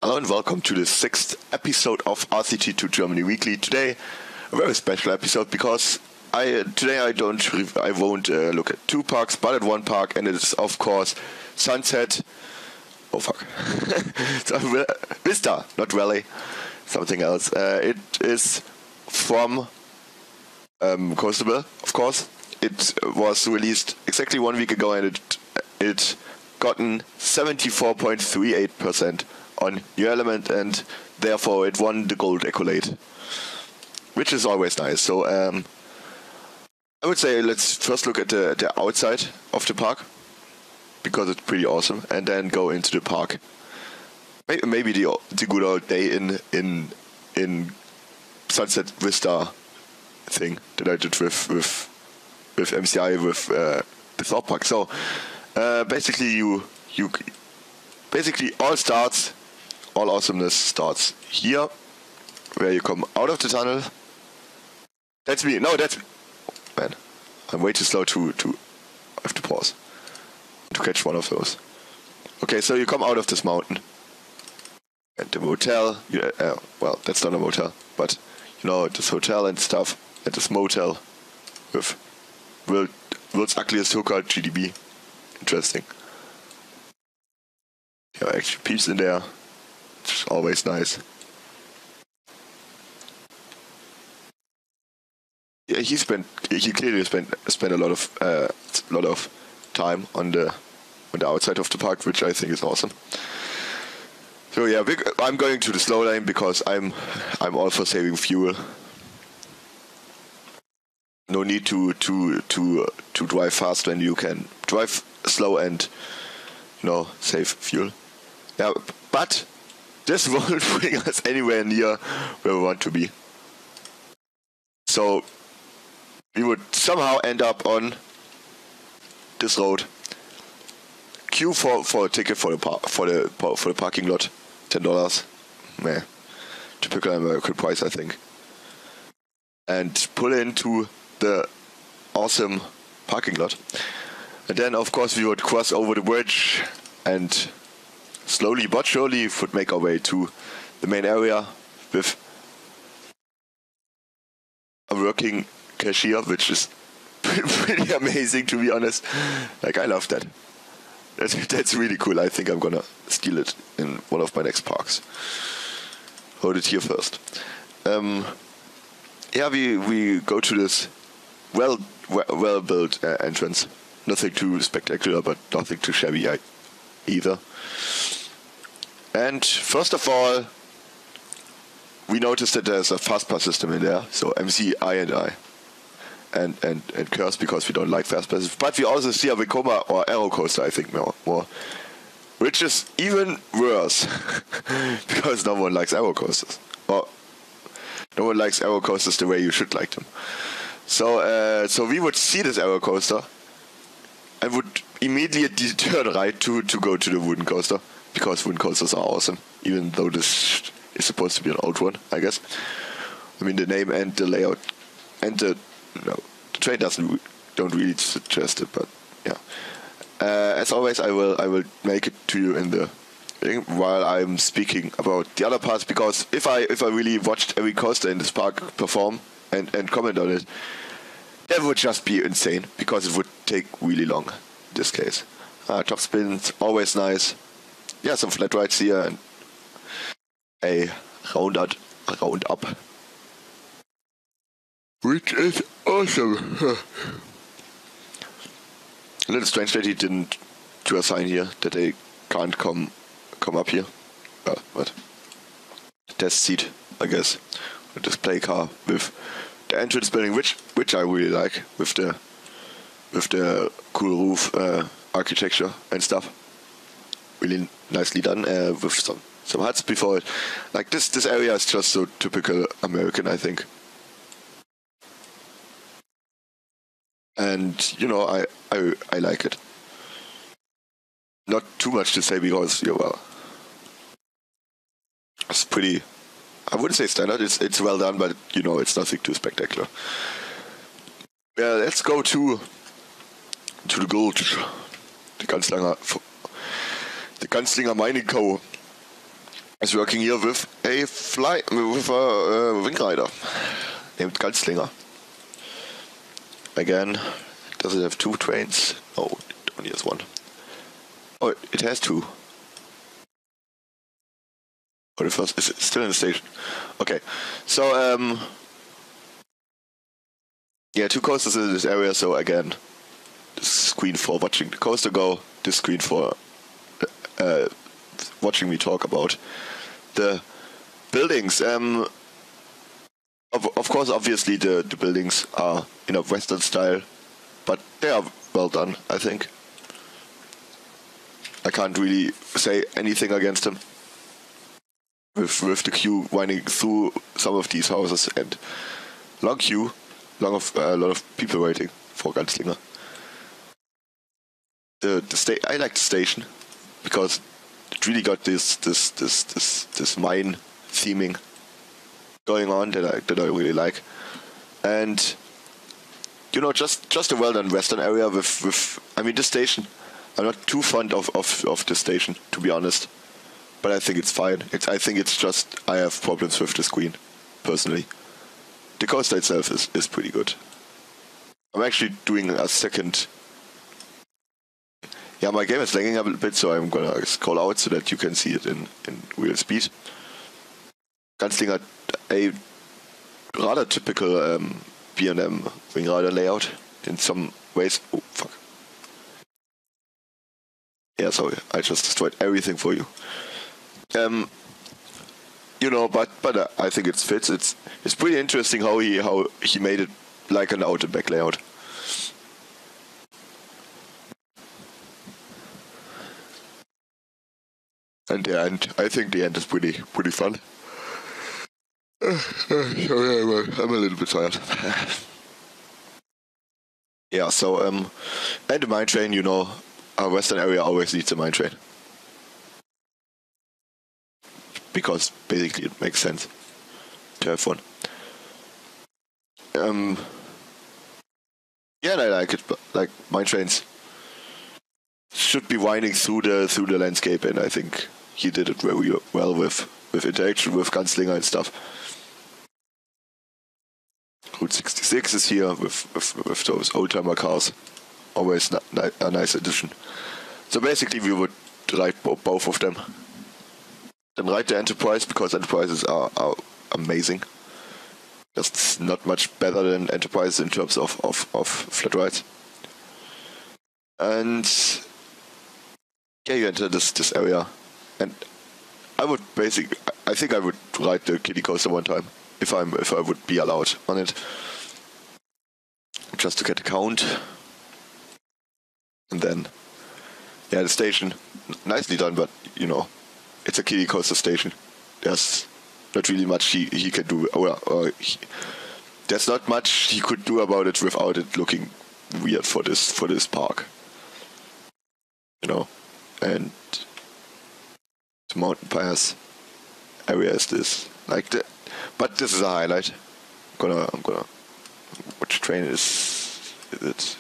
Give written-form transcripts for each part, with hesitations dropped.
Hello and welcome to the 6th episode of RCT2 Germany Weekly. Today, a very special episode because I won't look at two parks, but at one park, and it is of course Sunset. Oh fuck, Vista, not Valley, something else. It is from Coastable, of course. It was released exactly 1 week ago, and it gotten 74.38% on New Element, and therefore it won the gold accolade, which is always nice. So I would say let's first look at the outside of the park, because it's pretty awesome, and then go into the park. Maybe the good old day in Sunset Vista thing that I did with MCI with the Thought Park. So basically you all awesomeness starts here, where you come out of the tunnel. That's me. No, that's man. I'm way too slow to have to pause to catch one of those. Okay, so you come out of this mountain, and the motel. Well, that's not a motel, but you know, this hotel and stuff, and this motel with world's ugliest hooker, GDB. Interesting. Yeah, actually peeps in there. It's always nice. Yeah, he clearly spent a lot of time on the outside of the park, which I think is awesome. So yeah, I'm going to the slow lane because I'm all for saving fuel. No need to drive fast when you can drive slow and, you know, save fuel. Yeah, but this won't bring us anywhere near where we want to be. So we would somehow end up on this road. Queue for a ticket for the parking lot, $10. Meh, typical American price, I think. And pull into the awesome parking lot, and then of course we would cross over the bridge and slowly but surely would make our way to the main area with a working cashier, which is pretty amazing, to be honest. Like, I love that. That's really cool. I think I'm gonna steal it in one of my next parks. Hold it here first. Yeah, we go to this well built entrance. Nothing too spectacular, but nothing too shabby either. And first of all, we noticed that there's a fastpass system in there. So MCI and curse, because we don't like fastpasses. But we also see a Vekoma or Aero Coaster, I think more, which is even worse because no one likes Aero Coasters. Or no one likes Aero Coasters the way you should like them. So we would see this Aero Coaster and would immediately turn right to go to the wooden coaster, because wooden coasters are awesome, even though this is supposed to be an old one, I guess. I mean, the name and the layout and the train don't really suggest it, but yeah. As always, I will make it to you in the thing while I'm speaking about the other parts, because if I really watched every coaster in this park perform and comment on it, that would just be insane, because it would take really long in this case. Top spins, always nice. Yeah, some flat rides here and a round up, which is awesome. A little strange that he didn't do a sign here that they can't come up here. But test seat, I guess. A display car with the entrance building, which I really like, with the cool roof architecture and stuff. Really nicely done, with some huts before it. Like this area is just so typical American, I think. And you know, I like it. Not too much to say, because it's pretty. I wouldn't say standard. It's well done, but you know, it's nothing too spectacular. Yeah, let's go to the Gulch, the Ganzlinger Mining Co. is working here with a wing rider named Ganzlinger. Again, does it have 2 trains? No, it only has 1. Oh, it has 2. Oh, the first is still in the station. Okay, so yeah, 2 coasters in this area. So again, this screen for watching the coaster go. This screen for watching me talk about the buildings. Of course, obviously the buildings are in a Western style, but they are well done, I think. I can't really say anything against them. With the queue winding through some of these houses and long queue, a lot of people waiting for Ganzlinger. I like the station because it really got this mine theming going on that I really like, and you know, just a well done Western area with I mean, this station, I'm not too fond of the station, to be honest, but I think it's fine. I think it's just I have problems with the screen personally. The coaster itself is pretty good. I'm actually doing a second. Yeah, my game is lagging a little bit, so I'm gonna scroll out so that you can see it in real speed. Ganzlinger, a rather typical B&M wing rider layout in some ways. Oh, fuck. Yeah, sorry, I just destroyed everything for you. You know, but I think it fits. It's pretty interesting how he made it like an out and back layout. And the end, I think the end is pretty fun. Sorry, I'm a little bit tired. Yeah, so and the mine train, you know, our Western area always needs a mine train. Because basically it makes sense to have one. Yeah, and I like it, but like mine trains should be winding through the landscape, and I think he did it very well with interaction with Ganzlinger and stuff. Route 66 is here with those oldtimer cars. Always a nice addition. So basically we would ride both of them. Then ride the Enterprise, because Enterprises are amazing. Just not much better than Enterprise in terms of flat rides. And yeah, you enter this area, and I think I would ride the kiddie coaster one time if I would be allowed on it, just to get a count. And then yeah, the station, nicely done, but you know, it's a kiddie coaster station. There's not really much he can do, there's not much he could do about it without it looking weird for this park, you know. And the mountain pass area is this, but this is a highlight. I'm gonna which train is it?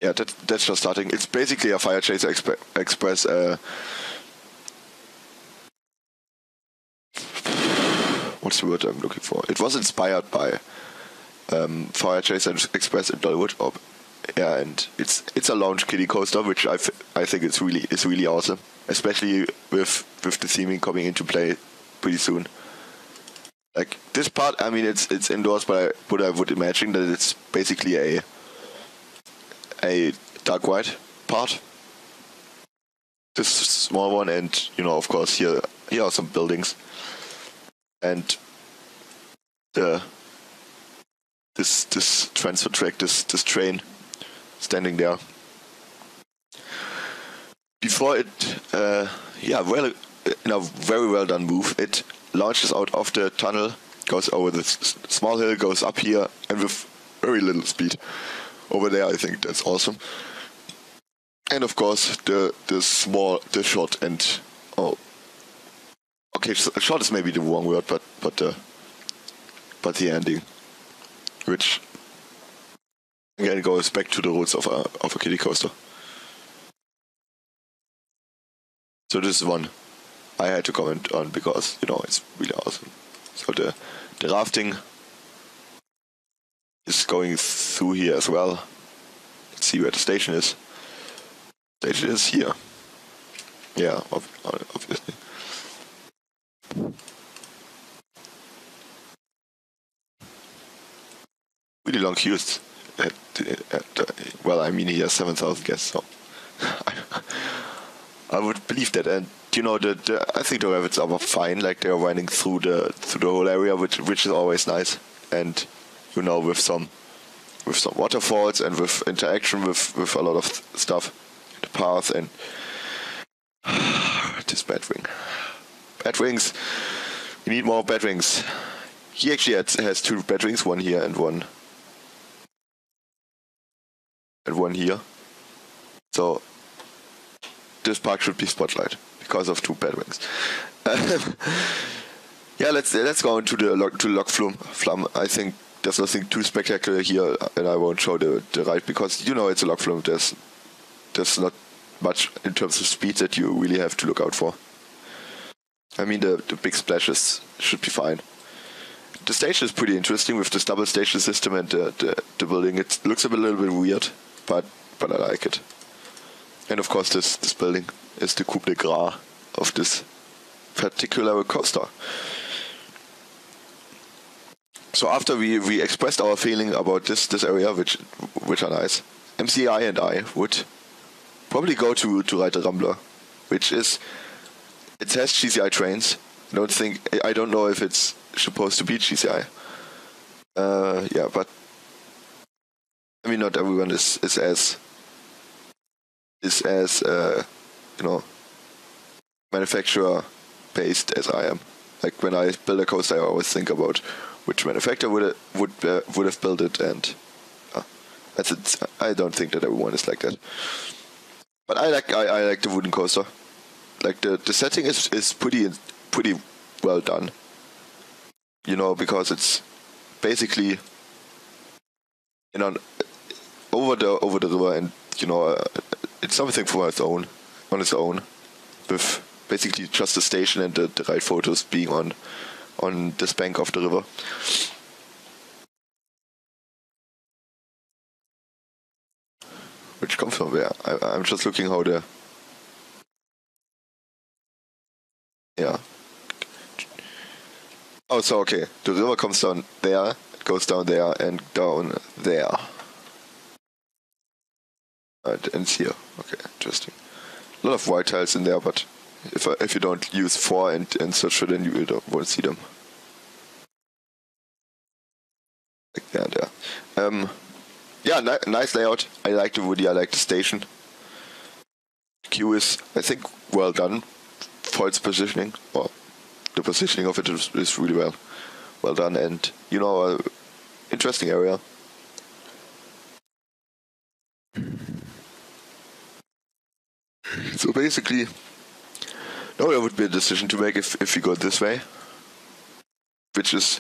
Yeah, that's just starting. It's basically a Fire Chaser Express. What's the word I'm looking for? It was inspired by Fire Chaser Express in Dollywood. Yeah, and it's a launch kiddie coaster, which I think is really awesome, especially with the theming coming into play pretty soon. Like this part, I mean, it's indoors, but I would imagine that it's basically a dark white part. This small one, and you know, of course, here are some buildings, and this transfer track, this train standing there. Before it, in a very well done move, it launches out of the tunnel, goes over the small hill, goes up here, and with very little speed over there. I think that's awesome. And of course, the short and short is maybe the wrong word, but the ending, which again goes back to the roots of a kiddie coaster. So this is one I had to comment on because, you know, it's really awesome. So the rafting is going through here as well. Let's see where the station is. Station is here. Yeah, obviously. Really long queues. Well, I mean, he has 7,000 guests, so I would believe that. And you know, I think the rabbits are fine. Like they are running through the whole area, which is always nice. And you know, with some waterfalls and with interaction with a lot of stuff, the path and this batwing. Batwings. We need more batwings. He actually has two batwings, one here and one here. So this park should be spotlight because of two batwings. Yeah, let's go into the log flum. I think there's nothing too spectacular here, and I won't show the ride because you know it's a log flume. There's not much in terms of speed that you really have to look out for. I mean, the big splashes should be fine. The station is pretty interesting with this double station system and the building. It looks a little bit weird, but I like it. And of course, this building is the coup de grace of this particular coaster. So after we expressed our feeling about this area, which are nice, MCI and I would probably go to ride the Rambler, which is, it has GCI trains. I don't know if it's supposed to be GCI. Yeah, but I mean, not everyone is as you know, manufacturer based as I am. Like when I build a coaster, I always think about which manufacturer would have built it, and that's it. I don't think that everyone is like that. But I like the wooden coaster. Like the setting is pretty well done. You know, because it's basically, you know, over the river, and you know, it's something on its own, with basically just the station and the ride photos being on this bank of the river. Which comes from where? I'm just looking how the... Yeah. Oh, so okay. The river comes down there, it goes down there, and down there. And here. Okay, interesting. A lot of white tiles in there, but if you don't use 4 and search for them, you won't see them. Like there and there. Yeah, nice layout. I like the woody, I like the station. Queue is, I think, well done for its positioning. Or the positioning of it is really well done, and you know, interesting area. So basically, now there would be a decision to make if we go this way, which is,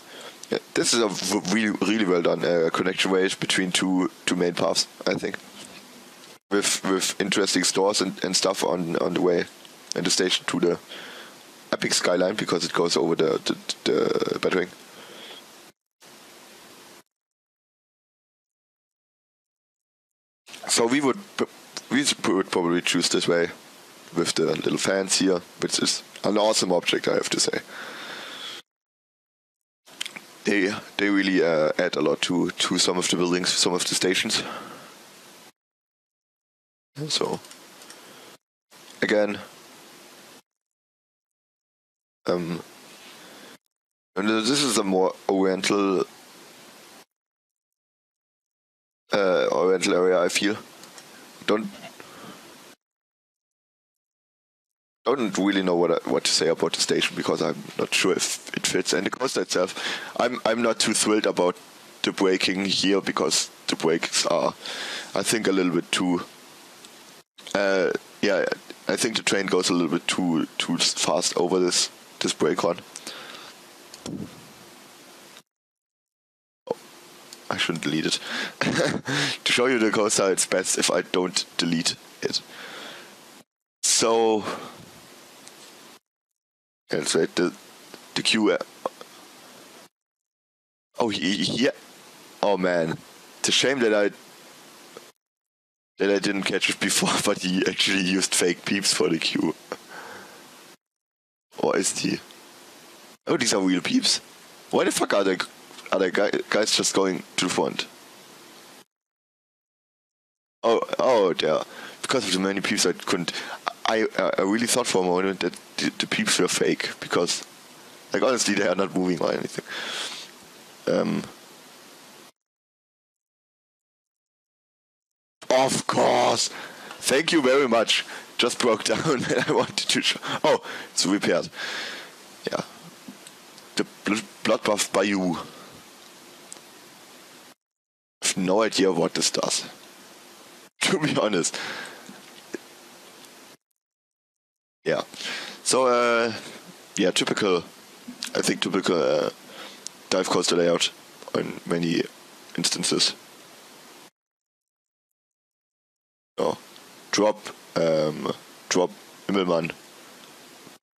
yeah, this is a really well done connection way between two main paths, I think, with interesting stores and stuff on the way and the station to the epic skyline, because it goes over the Batwing. So we would probably choose this way with the little fans here, which is an awesome object, I have to say. They really add a lot to some of the buildings, some of the stations. So again, and this is a more oriental area, I feel. Don't really know what to say about the station, because I'm not sure if it fits. And the coaster itself, I'm not too thrilled about the braking here, because the brakes are, I think, a little bit too. Yeah, I think the train goes a little bit too fast over this brake run. Oh, I shouldn't delete it. To show you the coaster, it's best if I don't delete it. So Let's wait. The queue. Oh, yeah. Oh man, it's a shame that I didn't catch it before, but he actually used fake peeps for the queue. Or is he? Oh, these are real peeps. Why the fuck are they guys just going to the front? Oh, yeah. Because of the many peeps, I couldn't. I really thought for a moment that the peeps were fake because, like, honestly, they are not moving or anything. Of course. Thank you very much. Just broke down and I wanted to show. Oh, it's repaired. Yeah. The Bloodbath Bayou. I have no idea what this does. To be honest. Yeah. So, yeah, typical dive coaster layout on many instances. Oh, drop Immelmann,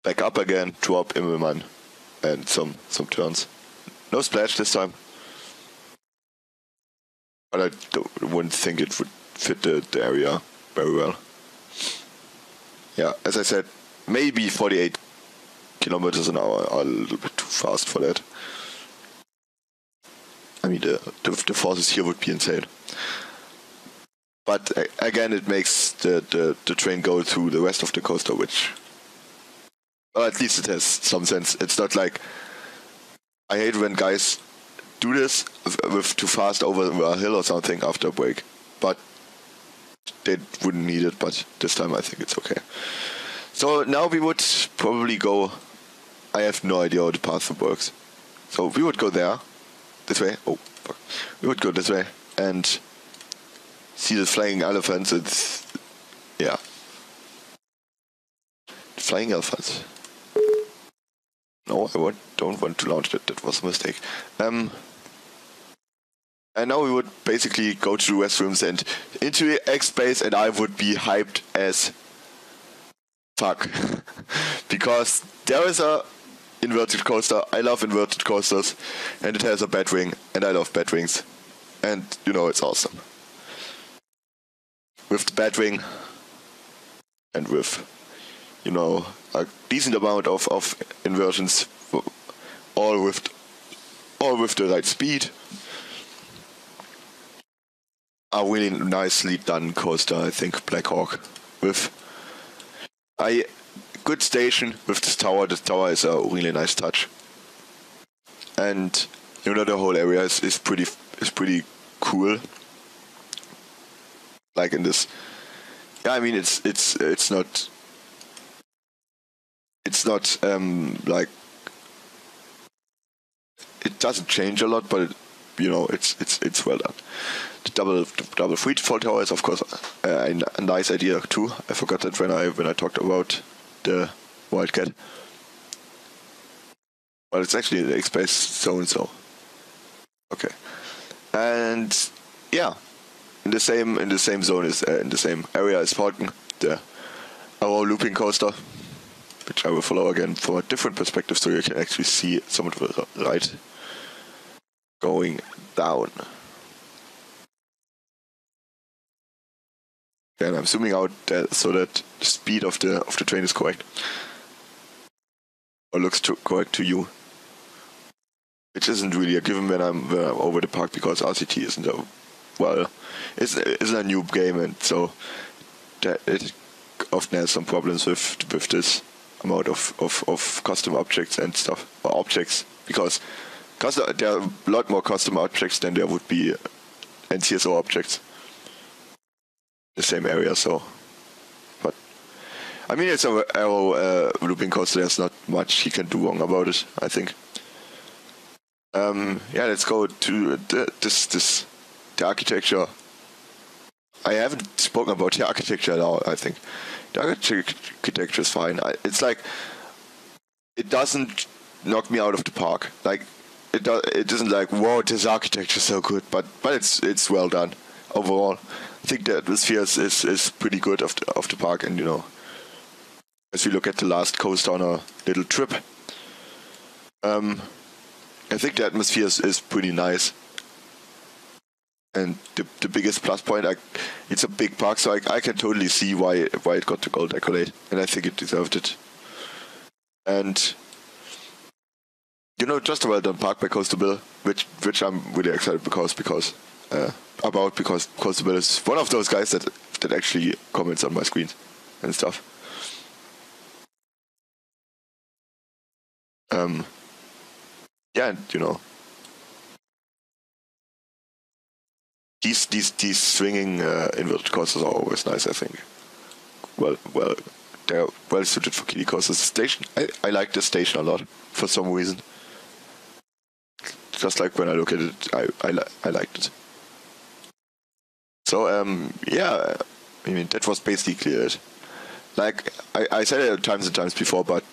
back up again, drop Immelmann, and some turns. No splash this time, but I wouldn't think it would fit the area very well. Yeah, as I said, maybe 48 kilometers an hour are a little bit too fast for that. I mean, the forces here would be insane. But again, it makes the train go through the rest of the coaster, which, well, at least it has some sense. It's not like, I hate when guys do this with too fast over a hill or something after a break, but they wouldn't need it. But this time I think it's okay. So now we would probably go. I have no idea how the path works. So we would go there, this way. Oh, fuck. We would go this way and see the flying elephants. It's, yeah, flying elephants. No, I don't want to launch that. That was a mistake. And now we would basically go to the restrooms and into the X space, and I would be hyped as fuck because there is a inverted coaster. I love inverted coasters, and it has a bat wing, and I love bat wings, and you know it's awesome. With the bat wing, and with, you know, a decent amount of inversions, all with the right speed. A really nicely done coaster, I think. Black Hawk with a good station with this tower. This tower is a really nice touch, and you know the whole area is pretty cool. Like in this, yeah. I mean, it's not like, it doesn't change a lot, but you know it's well done. The double free fall tower is of course a nice idea too. I forgot that when I talked about the Wildcat. Well, it's actually the X-Space zone, so okay. And yeah, in the same zone is in the same area as Falcon, the Arrow looping coaster, which I will follow again from a different perspective, so you can actually see some of the ride going down. And I'm zooming out so that the speed of the train is correct, or looks correct to you, which isn't really a given when I'm over the park, because RCT isn't a new game, and so that it often has some problems with this amount of custom objects and stuff, or objects, because there are a lot more custom objects than there would be NCSO objects. The same area, so, but I mean, it's an Arrow looping coaster. There's not much you can do wrong about it, I think. Yeah, let's go to the architecture. I haven't spoken about the architecture at all. I think the architecture is fine. It's like, it doesn't knock me out of the park. Like, it isn't like, whoa, this architecture is so good, but it's well done overall. I think the atmosphere is pretty good of the park, and you know, as we look at the last coast on a little trip. I think the atmosphere is pretty nice. And the biggest plus point, it's a big park, so I can totally see why it got the gold accolade, and I think it deserved it. And just a well done park by Coastal Bill, which I'm really excited because Coastal Bill is one of those guys that actually comments on my screens and stuff. Yeah, and these swinging inverted coasters are always nice, I think. Well, they're well suited for kiddie coasters. The station, I like the station a lot for some reason. Just like when I look at it, I liked it. So yeah, I mean that was basically it. Like I said it times and times before, but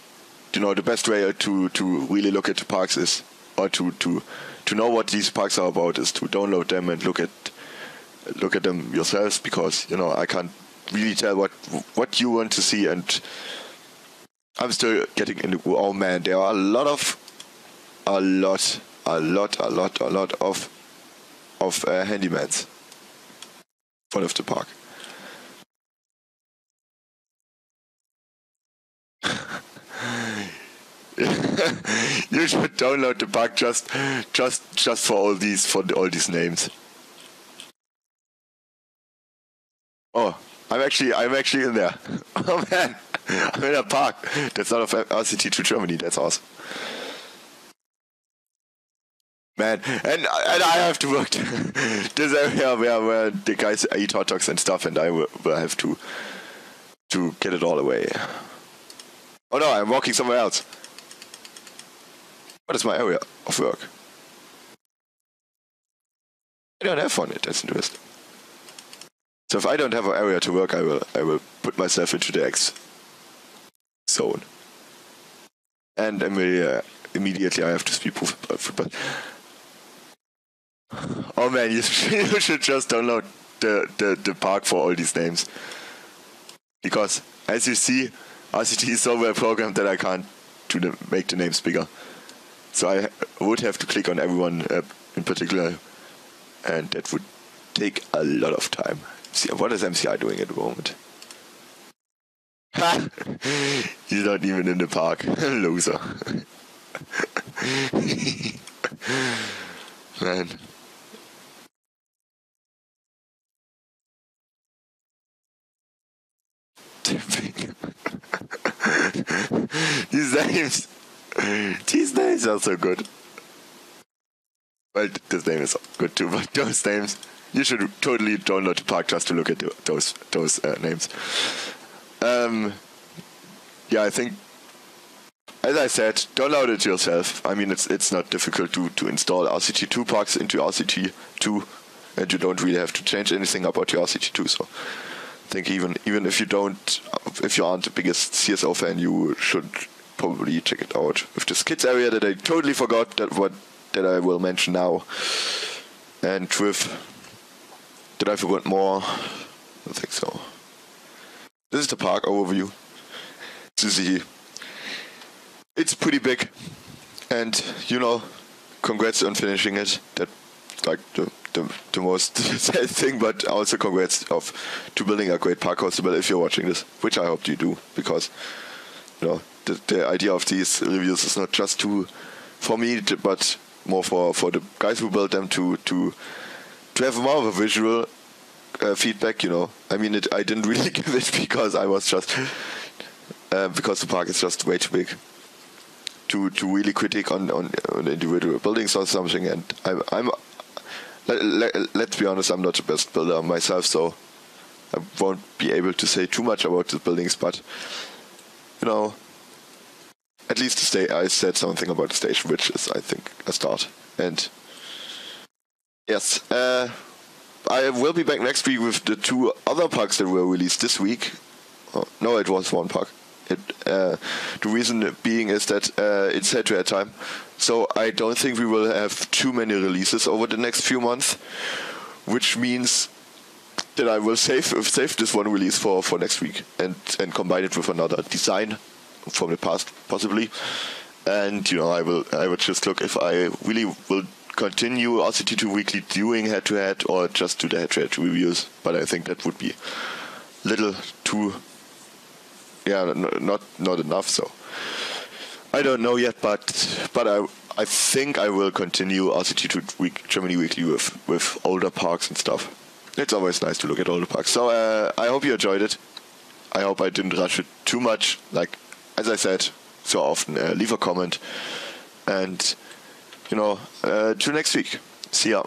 the best way to really look at the parks is, or to know what these parks are about, is to download them and look at them yourselves, because I can't really tell what you want to see, and I'm still getting into. Oh man, there are a lot of handymans front of the park. You should download the park just for all these names. Oh, I'm actually in there. Oh man, I'm in a park that's out of RCT2germany. That's awesome, man. And I have to work this area where the guys eat hot dogs and stuff, and I will have to get it all away. Oh no, I'm walking somewhere else. What is my area of work? I don't have one. That's interesting. So if I don't have an area to work, I will put myself into the X zone, and immediately I have to speak football. Oh man, you should just download the park for all these names, because as you see, RCT is so well programmed that I can't make the names bigger. So I would have to click on everyone in particular, and that would take a lot of time. See, what is MCI doing at the moment? Ha! He's not even in the park. Loser. Man. These names are so good. Well, this name is good too, but those names, you should totally download the park just to look at those names. Yeah, I think, as I said, download it yourself. I mean, it's not difficult to install RCT2 parks into RCT2, and you don't really have to change anything about your RCT2. So I think even if you aren't the biggest CSO fan, you should probably check it out. With this kids area that I totally forgot that I will mention now, and with did I forget more? I don't think so. This is the park overview. It's pretty big, and congrats on finishing it. That's like the most sad thing, but also congrats to building a great park hospital if you're watching this, which I hope you do, because the idea of these reviews is not just for me, but more for the guys who built them to have more of a visual feedback. I mean, I didn't really give it because I was just because the park is just way too big to really critique on individual buildings or something. And let's be honest, I'm not the best builder myself, so I won't be able to say too much about the buildings. But at least I said something about the station, which is, I think, a start. And yes, I will be back next week with the 2 other parks that were released this week. Oh, no, it was 1 park. The reason being is that it's head-to-head time, so I don't think we will have too many releases over the next few months, which means then I will save this one release for next week and combine it with another design from the past, possibly. And I will just look if I really will continue RCT2 Weekly doing head-to-head or just do the head-to-head reviews. But I think that would be little too, not enough. So I don't know yet, but I think I will continue RCT2 Germany Weekly with older parks and stuff. It's always nice to look at older parks. So I hope you enjoyed it. I hope I didn't rush it too much. Like, as I said so often, leave a comment. And, till next week. See ya.